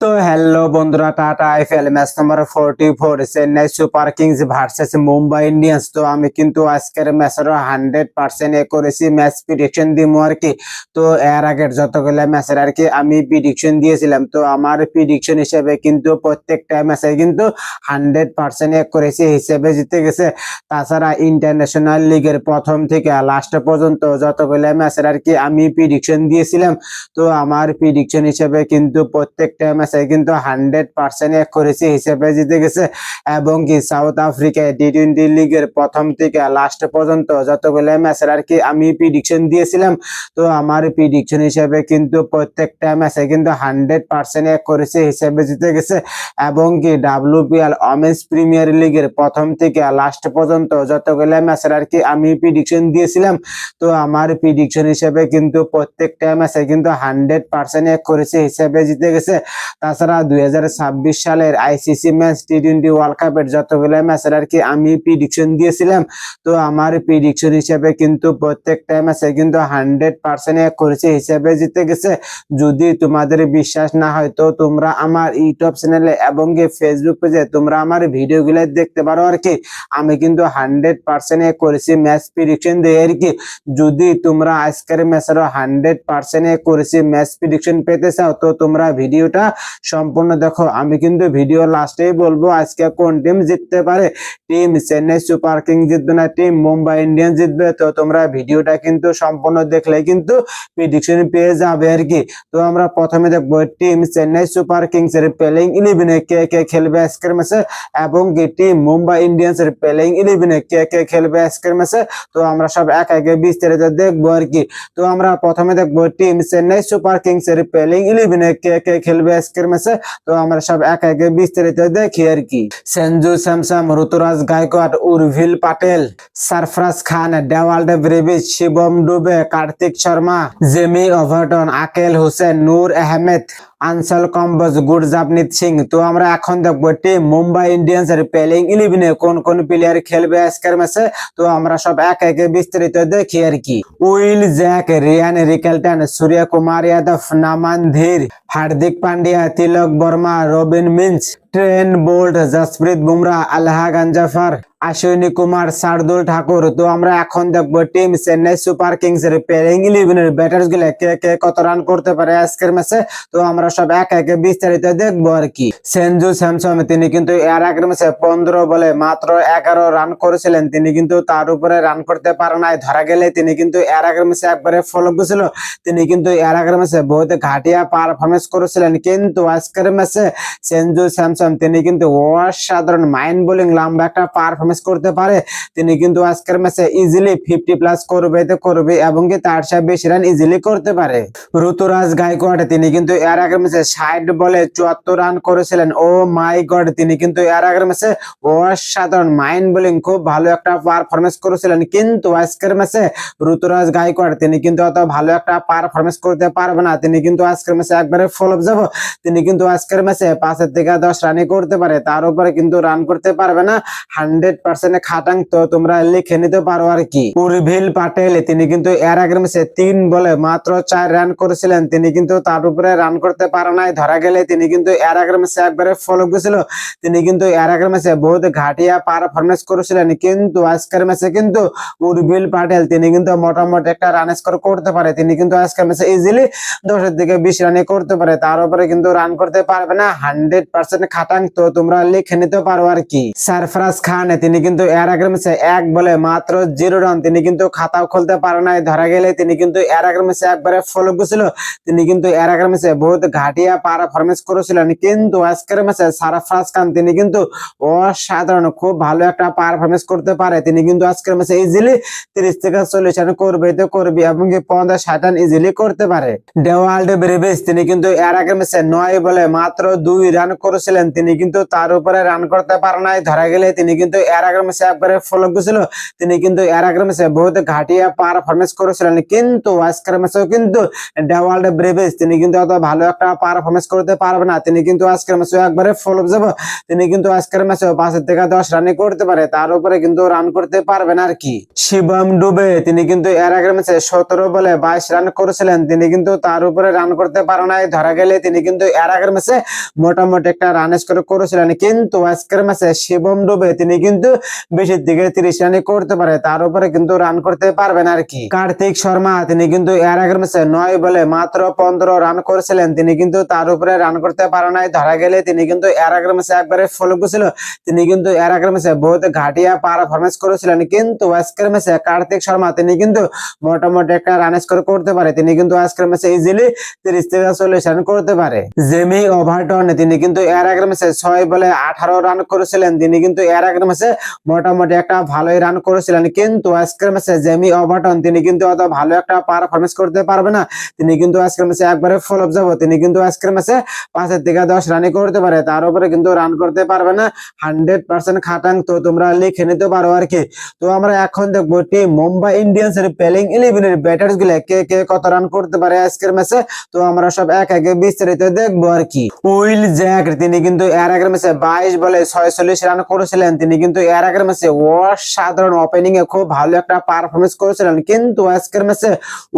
তো হ্যালো বন্ধুরা, Tata IPL match number 44 Chennai super Kings versus Mumbai Indians. তো আমি কিন্তু আজকের ম্যাচের 100% করেছি, ম্যাচ প্রিডিকশন দিব আর কি। তো এর আগের যতগুলো ম্যাচের আর কি আমি প্রিডিকশন দিয়েছিলাম, তো আমার প্রিডিকশন হিসেবে কিন্তু প্রত্যেকটা ম্যাচে কিন্তু 100% করেছি, হিসেবে জিতে গেছে। তাছাড়া ইন্টারন্যাশনাল লিগের প্রথম থেকে লাস্ট পর্যন্ত যতগুলো ম্যাচের আর কি আমি প্রিডিকশন দিয়েছিলাম, তো আমার প্রিডিকশন হিসেবে কিন্তু প্রত্যেকটা ম্যাচে কিন্তু 100% করেছি, হিসেবে জিতে গেছে। এবং কি সাউথ আফ্রিকায় টি-20 লিগের প্রথম থেকে লাস্ট পর্যন্ত যতগুলো ম্যাচের আর কি আমি প্রিডিকশন দিয়েছিলাম, তো আমার প্রিডিকশন হিসেবে কিন্তু প্রত্যেকটা ম্যাচে কিন্তু 100% করেছি, হিসেবে জিতে গেছে। এবং কি WPL ওমেন্স প্রিমিয়ার লিগের প্রথম থেকে লাস্ট পর্যন্ত যতগুলো ম্যাচের আর কি আমি প্রিডিকশন দিয়েছিলাম, তো আমার প্রিডিকশন হিসেবে কিন্তু প্রত্যেকটা ম্যাচে কিন্তু 100% করেছে, হিসেবে জিতে গেছে। তাছাড়া 2026 সালের আইসিসি ম্যাচ টি-20 ওয়ার্ল্ড কাপের যতগুলো ম্যাচের আর কি আমি প্রিডিকশন দিয়েছিলাম, তো আমার প্রিডিকশন হিসেবে কিন্তু প্রত্যেকটা ম্যাচে কিন্তু 100% করেছে, হিসেবে জিতে গেছে। যদি তোমাদের বিশ্বাস না হয় তো তোমরা আমার ইউটিউব চ্যানেলে এবং ফেসবুক পেজে তোমরা আমার ভিডিওগুলো দেখতে পারো আর কি। আমি কিন্তু 100% করেছি ম্যাচ প্রিডিকশন দিয়ে আর কি। যদি তোমরা আজকের ম্যাচের 100% করেছি ম্যাচ প্রিডিকশন পেতে চাও তো তোমরা ভিডিওটা সম্পূর্ণ দেখো। আমি কিন্তু ভিডিও লাস্টেই বলবো আজকে কোন টিম জিততে পারে। টিম চেন্নাই সুপার কিংস জিতবে না টিম মুম্বাই ইন্ডিয়ান্স জিতবে, তো তোমরা ভিডিওটা কিন্তু সম্পূর্ণ দেখলে কিন্তু প্রিডিকশন পেয়ে যাবে আর কি। তো আমরা প্রথমে দেখবো টিম চেন্নাই সুপার কিংস এর প্লেইং 11 কে কে খেলবে আজকের ম্যাচে, এবং টিম মুম্বাই ইন্ডিয়ান্স এর প্লেইং 11 কে কে খেলবে আজকের ম্যাচে। তো আমরা সব এক একে বিস্তারিত দেখবো আর কি। তো আমরা প্রথমে দেখবো টিম চেন্নাই সুপার কিংস এর প্লেইং 11 কে কে খেলবে আজকের ম্যাচে, তো আমরা সব এক একে বিস্তারিত দেখি আর কি। সঞ্জু স্যামসন, ঋতুরাজ গায়কোয়াড়, উর্ভিল পাটেল, সরফরাজ খান, ডেওয়াল্ড ব্রেভিচ, শিবম ডুবে, কার্তিক শর্মা, জেমি ওভারটন, আকেল হোসেন, নূর আহমেদ, আনসাল কম্বোজ, গুরজাপনীত সিং। তো আমরা এখন দেখবো টিম মুম্বাই ইন্ডিয়ান্স এর প্লেইং 11 কোন কোন প্লেয়ার খেলবে আজকের ম্যাচে, তো আমরা সব এক একে বিস্তারিত দেখি আর কি। Will Jack, Ryan Rickelton, Surya Kumar Yadav, Naman Dhir, Hardik Pandya, Tilak Varma, Robin Minz, Trent Boult, Jasprit Bumrah, আলহাগান জাফর, অশ্বিনী কুমার, শার্দুল ঠাকুর। তো আমরা এখন দেখবো টিম চেন্নাই সুপার কিংস এর প্লেইং 11 এর ব্যাটার্স গুলো কে কে কত রান করতে পারে আজকের ম্যাচে, তো আমরা সব এক একে বিস্তারিত দেখবো আর কি। সঞ্জু স্যামসন, তিনি কিন্তু এর আগের ম্যাচে 15 বলে মাত্র 11 রান করেছিলেন, তিনি কিন্তু তার উপরে রান করতে পারে নাই, ধরা গেলে তিনি কিন্তু এর আগের ম্যাচে একবারে ফলো করেছিল। তিনি কিন্তু এর আগের ম্যাচে বহুত ঘাটিয়া পারফরমেন্স করেছিলেন, কিন্তু আজকের ম্যাচে সঞ্জু স্যামসন তিনি কিন্তু অসাধারণ মাইন্ড বোলিং লম্বা একটা পারফরমেন্স করতে পারে। তিনি কিন্তু আজকের ম্যাচে ইজিলি 50+ করবে এবং কি তার চেয়ে বেশি রান ইজিলি করতে পারে। ঋতুরাজ গায়কোয়াড়, তিনি কিন্তু এর আগের ম্যাচে 60 বলে 74 রান করেছিলেন। ও মাই গড, তিনি কিন্তু এর আগের ম্যাচে অসাধারণ মাইন্ড বোলিং খুব ভালো একটা পারফরমেন্স করেছিলেন, কিন্তু আজকের ম্যাচে ঋতুরাজ গায়কোয়াড় তিনি কিন্তু অত ভালো একটা পারফরমেন্স করতে পারবে না। তিনি কিন্তু আজকের ম্যাচে একবারে ফ্লপ যাব। তিনি কিন্তু আজকের ম্যাচে 5 থেকে 10 রানই করতে পারে, তার উপরে কিন্তু রান করতে পারবে না। 100% খাটাং, তো তোমরা লিখে নিতে পারো আর কি। উর্ভিল পাটেল, তিনি কিন্তু এর আগের ম্যাচে 3 বলে মাত্র 4 রান করেছিলেন, তিনি কিন্তু তার উপরে রান করতে পারে নাই, ধরা গেলে তিনি কিন্তু এর আগের ম্যাচে একবারে ফলো করেছিল। তিনি কিন্তু এর আগের ম্যাচে বহুত ঘাটিয়া পারফরমেন্স করেছিলেন, কিন্তু আজকের ম্যাচে কিন্তু উর্ভিল পাটেল তিনি কিন্তু মোটামুটি একটা রান স্কোর করতে পারে। তিনি কিন্তু আজকের ম্যাচে ইজিলি 10 থেকে 20 রানই করতে পারে, তার উপরে কিন্তু রান করতে পারবে না। 100% খাটাং, তো তোমরা লিখে নিতে পারো আর কি। সরফরাজ খান, তিনি কিন্তু এর আগের ম্যাচে 1 বলে মাত্র 0 রান, তিনি কিন্তু খাতাও খুলতে পারে নাই, ধরা গেলে তিনি কিন্তু এর আগের ম্যাচে একবারে ফলো করেছিল। তিনি কিন্তু এর আগের ম্যাচে বহুত ঘাটিয়া পারফরমেন্স করেছিলেন, কিন্তু আজকের ম্যাচে সরফরাজ খান তিনি কিন্তু অসাধারণ খুব ভালো একটা পারফরমেন্স করতে পারে। তিনি কিন্তু আজকের ম্যাচে ইজিলি 30 থেকে 40 রান করবে এবং 50-60 রান ইজিলি করতে পারে। ডেওয়াল্ড ব্রেভিচ, তিনি কিন্তু এর আগের ম্যাচে 9 বলে মাত্র 2 রান করেছিলেন, তিনি কিন্তু তার উপরে রান করতে পারে নাই, ধরা গেলে তিনি কিন্তু এর আগের ম্যাচে একবারে ফ্লপ গেছিল। তিনি কিন্তু এর আগের ম্যাচে বহুত ঘাটিয়া পারফরমেন্স করেছিলেন, কিন্তু আজকের ম্যাচেও কিন্তু ডেওয়াল্ড ব্রেভিস তিনি কিন্তু অত ভালো একটা পারফরমেন্স করতে পারবে না। তিনি কিন্তু আজকের ম্যাচে একবারে ফ্লপ যাব। তিনি কিন্তু আজকের ম্যাচে 5 থেকে 10 রানই করতে পারে, তার উপরে কিন্তু রান করতে পারবে না আর কি। শিবম ডুবে তিনি কিন্তু এর আগের ম্যাচে 17 বলে 22 রান করেছিলেন, তিনি কিন্তু তার উপরে রান করতে পারে নাই, ধরা গেলে তিনি কিন্তু এর আগের ম্যাচে মোটামুটি একটা রান স্কোর করেছিলেন। কিন্তু আজকের ম্যাচে শিবম ডুবে তিনি কিন্তু বেশির দিকে 30 রানই করতে পারে, তার উপরে কিন্তু রান করতে পারবেন আর কি। কার্তিক শর্মা তিনি কিন্তু এর আগের ম্যাচে 9 বলে মাত্র 15 রান করেছিলেন, তিনি কিন্তু তার উপরে রান করতে পারে নাই, ধরা গেলে তিনি কিন্তু এর আগের ম্যাচে একবারে ফলো করেছিল। তিনি কিন্তু এর আগের ম্যাচে বহুত ঘাটিয়া পারফরমেন্স করেছিলেন, কিন্তু আজকের ম্যাচে কার্তিক শর্মা তিনি কিন্তু মোটামুটি একটা রান স্কোর করতে পারে। তিনি কিন্তু আজকের ম্যাচে ইজিলি 30 থেকে 40 রান করতে পারে। জেমি ওভারটন তিনি কিন্তু এর আগের ম্যাচে 6 বলে 18 রান করেছিলেন, তিনি কিন্তু এর আগের ম্যাচে মোটামুটি একটা ভালোই রান করেছিলেন, কিন্তু আজকের ম্যাচে জেমি ওভারটন তিনি কিন্তু অত ভালো একটা পারফরমেন্স করতে পারবে না। তিনি কিন্তু আজকের ম্যাচে একবারে ফ্লপ যাব। তিনি কিন্তু আজকের ম্যাচে 5 থেকে 10 রানই করতে পারে, তার উপরে কিন্তু রান করতে পারবে না। 100% খাটাং, তো তোমরা লিখে নিতে পারো আর কি। তো আমরা এখন দেখবো টিম মুম্বাই ইন্ডিয়ান্স এর প্লেইং 11 এর ব্যাটার্স গুলা কে কে কত রান করতে পারে আজকের ম্যাচে। তো আমরা সব এক একে বিস্তারিত দেখবো আর কি। উইল জ্যাক তিনি কিন্তু এর আগের ম্যাচে 22 বলে 46 রান করেছিলেন, তিনি কিন্তু এর আগের ম্যাচে অসাধারণ ওপেনিং এ খুব ভালো একটা পারফরমেন্স করেছিলেন, কিন্তু আজকের ম্যাচে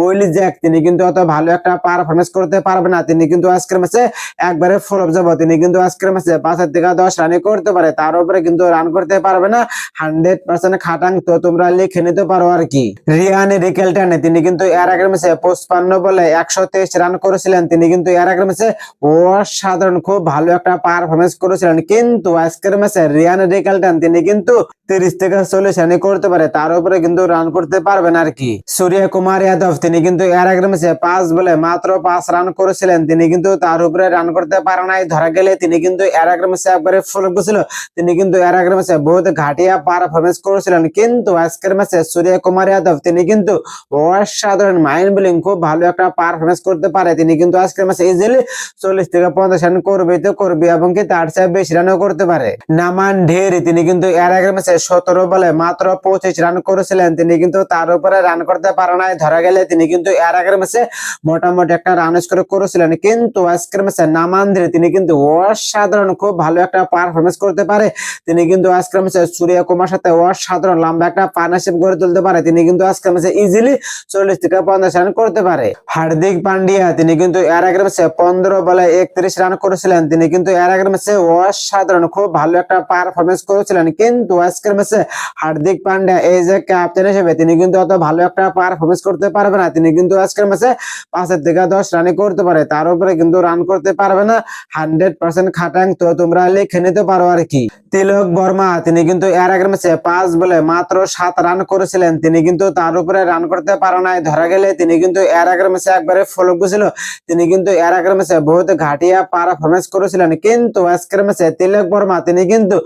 উইল জ্যাক তিনি কিন্তু অত ভালো একটা পারফরমেন্স করতে পারবে না। তিনি কিন্তু আজকের ম্যাচে একবারে ফ্লপ যাব। তিনি কিন্তু আজকের ম্যাচে 5 থেকে 10 রানই করতে পারে, তার উপরে কিন্তু রান করতে পারবে না। 100% খাটাং, তো তোমরা লিখে নিতে পারো আর কি। রিয়ান রিকেলটন তিনি কিন্তু এর আগের ম্যাচে 55 বলে 123 রান করেছিলেন, তিনি কিন্তু এর আগের ম্যাচে অসাধারণ খুব ভালো একটা পারফরমেন্স করেছিলেন, কিন্তু আজকের ম্যাচে রিয়ান রিকেলটন তিনি কিন্তু 30 থেকে 40 রানই করতে পারে, তার উপরে কিন্তু রান করতে পারবেন আর কি। সূর্য কুমার যাদব তিনি কিন্তু এর আগের ম্যাচে 5 বলে মাত্র 5 রান করেছিলেন, তিনি কিন্তু তার উপরে রান করতে পারে নাই, ধরা গেলে তিনি কিন্তু এর আগের ম্যাচে একবারে ফ্লপ গেছিল। তিনি কিন্তু এর আগের ম্যাচে বহুত ঘাটিয়া পারফরমেন্স করেছিলেন, কিন্তু আজকের ম্যাচে সূর্য কুমার যাদব তিনি কিন্তু অসাধারণ মাইন্ড বোলিং খুব ভালো একটা পারফরমেন্স করতে পারে। তিনি কিন্তু আজকের ম্যাচে ইজিলি 40 থেকে 50 রান করবে তো করবে, এবং কি তার চেয়ে বেশি রানও করতে পারে। নামান ঢের তিনি কিন্তু এর আগের ম্যাচে 17 বলে মাত্র 25 রান করেছিলেন, তিনি কিন্তু তার উপরে রান করতে পারে নাই, ধরা গেলে তিনি কিন্তু এর আগের ম্যাচে মোটামুটি একটা রান স্কোর করেছিলেন, কিন্তু আজকের ম্যাচে নামান ঢের তিনি কিন্তু অসাধারণ খুব ভালো একটা পারফরমেন্স করতে পারে। তিনি কিন্তু আজকের ম্যাচে সূর্য কুমার সাথে অসাধারণ লম্বা একটা পার্টনারশিপ গড়ে তুলতে পারে। তিনি কিন্তু আজকের ম্যাচে ইজিলি 40 থেকে 50 রান করতে পারে। হার্দিক পান্ডিয়া তিনি কিন্তু এর আগের ম্যাচে 15 বলে 31 রান করেছিলেন, তিনি কিন্তু এর আগের ম্যাচে অসাধারণ খুব ভালো একটা পারফরমেন্স করেছিলেন, কিন্তু আজকের ম্যাচে হার্দিক পান্ডিয়া এই যে ক্যাপ্টেন হিসেবে তিনি কিন্তু অত ভালো একটা পারফরমেন্স করতে পারবে না। তিনি কিন্তু আজকের ম্যাচে 5 থেকে 10 রানই করতে পারে, তার উপরে কিন্তু রান করতে পারবে না। 100% খাটাং, তো তোমরা লিখে নিতে পারো আর কি। তিলক বর্মা তিনি কিন্তু এর আগের ম্যাচে 5 বলে মাত্র 7 রান করেছিলেন, তিনি কিন্তু তার উপরে রান করতে পারে নাই, ধরা গেলে তিনি কিন্তু এর আগের ম্যাচে একবারে ফ্লপ গেছিল। তিনি কিন্তু এর আগের ম্যাচে বহুত ঘাটিয়া পারফরমেন্স করেছিলেন, কিন্তু আজকের ম্যাচে তিলক বর্মা তিনি কিন্তু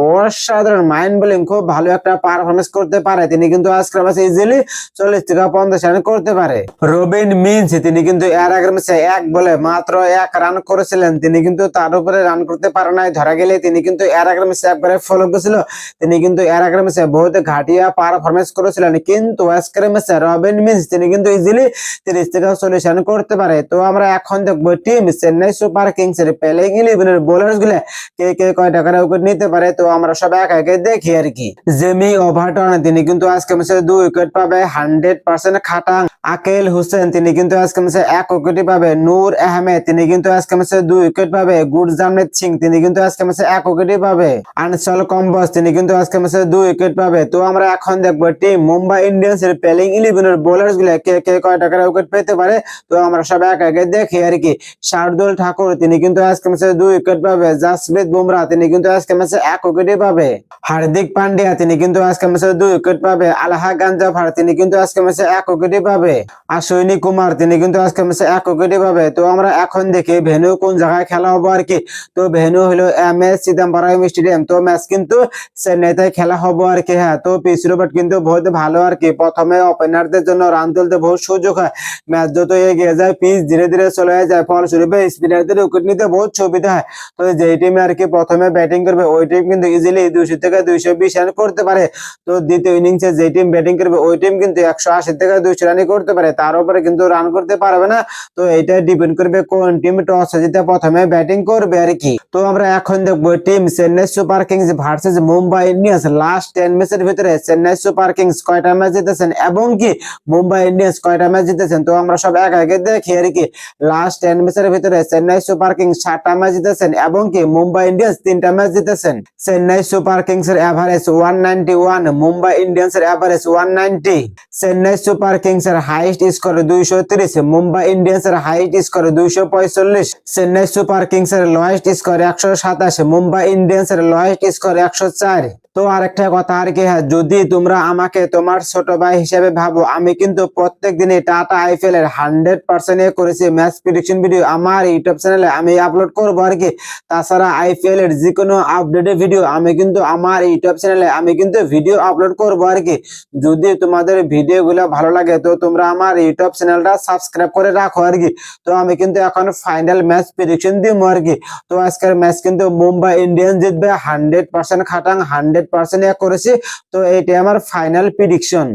অসাধারণ মাইন্ড বোলিং খুব ভালো একটা পারফরমেন্স করতে পারে। তিনি কিন্তু আজকের ম্যাচে ইজিলি 40 থেকে 50 রান করতে পারে। রবিন মিন্স তিনি কিন্তু এর আগের ম্যাচে 1 বলে মাত্র 1 রান করেছিলেন, তিনি কিন্তু তার উপরে রান করতে পারে নাই, ধরা গেলে তিনি কিন্তু এর আগের ম্যাচে একবারে ফ্লপ গেছিল। তিনি কিন্তু এর আগের ম্যাচে বহুত ঘাটিয়া পারফরমেন্স করেছিলেন, কিন্তু আজকের ম্যাচে রবিন মিন্স তিনি কিন্তু ইজিলি 30 থেকে 40 রান করতে পারে। তো আমরা এখন দেখবো টিম চেন্নাই সুপার কিংস এর প্লেইং 11 এর বোলার্স গুলা কে কে কয়টা করে উইকেট নিতে পারে। তো আমরা সব এক একে দেখি আর কি। জেমি ওভারটন তিনি কিন্তু আজকে ম্যাচে 2 উইকেট পাবে, 100% খাটাং। আকেল হোসেন তিনি কিন্তু আজকে ম্যাচে 1 উইকেট পাবে। নূর আহমেদ তিনি কিন্তু আজকে ম্যাচে 2 উইকেট পাবে। গুরজামনেত সিং তিনি কিন্তু আজকে ম্যাচে 1 উইকেট পাবে। আনসল কম্বস তিনি কিন্তু আজকে ম্যাচে 2 উইকেট পাবে। তো আমরা এখন দেখবো টিম মুম্বাই ইন্ডিয়ান্স এর প্লেইং 11 এর বোলার্স গুলা কে কে কয়টা করে উইকেট পেতে পারে। তো আমরা সব এক একে দেখি আর কি। শার্দুল ঠাকুর তিনি কিন্তু আজকে ম্যাচে 2 উইকেট পাবে। জাসপ্রীত বুমরা তিনি কিন্তু আজকে ম্যাচে 1 উইকেট পাবে। হার্দিক পান্ডিয়া তিনি কিন্তু আজকে ম্যাচে 2 উইকেট পাবে। আলহা গাঞ্জাফার তিনি কিন্তু আজকে ম্যাচে 1 উইকেট পাবে। অশ্বিনী কুমার তিনি কিন্তু আজকে ম্যাচে 1 উইকেট পাবে। তো আমরা এখন দেখি ভেন্যু কোন জায়গায় খেলা হবে আর কি। তো ভেন্যু হলো MS চিদম্বরম স্টেডিয়াম, তো ম্যাচ কিন্তু চেন্নাইতে খেলা হবে আর কি। হ্যাঁ, তো পিচ রোবট কিন্তু বহুত ভালো আর কি, প্রথমে ওপেনারদের জন্য রান তুলতে বহুত সুযোগ হয়, ম্যাচ যত এগিয়ে যায় পিচ ধীরে ধীরে চলে যায়, ফলস্বরূপ স্পিনারদের উইকেট নিতে বহুত সুবিধা হয়। তো যেই টিমে আর কি প্রথমে ব্যাটিং করবে ওই টিম কিন্তু ইজিলি 200 থেকে 220 রান করতে পারে। তো দ্বিতীয় ইনিংসে যে টিম ব্যাটিং করবে ওই টিম কিন্তু 180 থেকে 200 রানই করতে পারে, তার উপরে কিন্তু রান করতে পারবে না। তো এটা ডিপেন্ড করবে কোন টিম টস জিতে প্রথমে ব্যাটিং করবে আর কি। তো আমরা এখন দেখবো team Chennai super Kings versus Mumbai Indians. Last 10 ম্যাচের ভিতরে চেন্নাই সুপার কিংস কয়টা ম্যাচ জিতেছেন এবং কি মুম্বাই ইন্ডিয়ান্স কয়টা ম্যাচ জিতেছেন, তো আমরা সব এক একে দেখি আর কি। লাস্ট 10 ম্যাচের ভিতরে চেন্নাই সুপার কিংস 7টা ম্যাচ জিতেছেন এবং কি মুম্বাই ইন্ডিয়ান্স 3টা ম্যাচ জিতেছেন। চেন্নাই সুপার কিংস এর এভারেজ 191, মুম্বাই ইন্ডিয়ান্স এর এভারেজ 190। চেন্নাই সুপার কিংস এর হাইয়েস্ট স্কোর 230, মুম্বাই ইন্ডিয়ান্স এর highest score 245। Chennai super Kings এর লোয়েস্ট স্কোর 127, মুম্বাই ইন্ডিয়ান্স এর লোয়েস্ট স্কোর 104। তো আরেকটা কথা আর কি, হ্যাঁ, যদি তোমরা আমাকে তোমার ছোট ভাই হিসেবে ভাবো, আমি কিন্তু প্রত্যেক দিনই টাটা আইপিএল এর 100% করেছি ম্যাচ প্রেডিকশন ভিডিও আমার ইউটিউব চ্যানেলে আমি আপলোড করবো আর কি। তাছাড়া আইপিএল এর যে কোনো আপডেটের ভিডিও আমি কিন্তু আমার ইউটিউব চ্যানেলে আমি কিন্তু ভিডিও আপলোড করবো আর কি। যদি তোমাদের ভিডিও গুলা ভালো লাগে তো তোমরা আমার ইউটিউব চ্যানেলটা সাবস্ক্রাইব করে রাখো আর কি। তো আমি কিন্তু এখন ফাইনাল ম্যাচ প্রেডিকশন দিব আর কি। তো আজকের ম্যাচ কিন্তু মুম্বাই ইন্ডিয়ান্স জিতবে 100% খাটাং 100% করেছি। তো এইটাই আমার ফাইনাল প্রেডিকশন।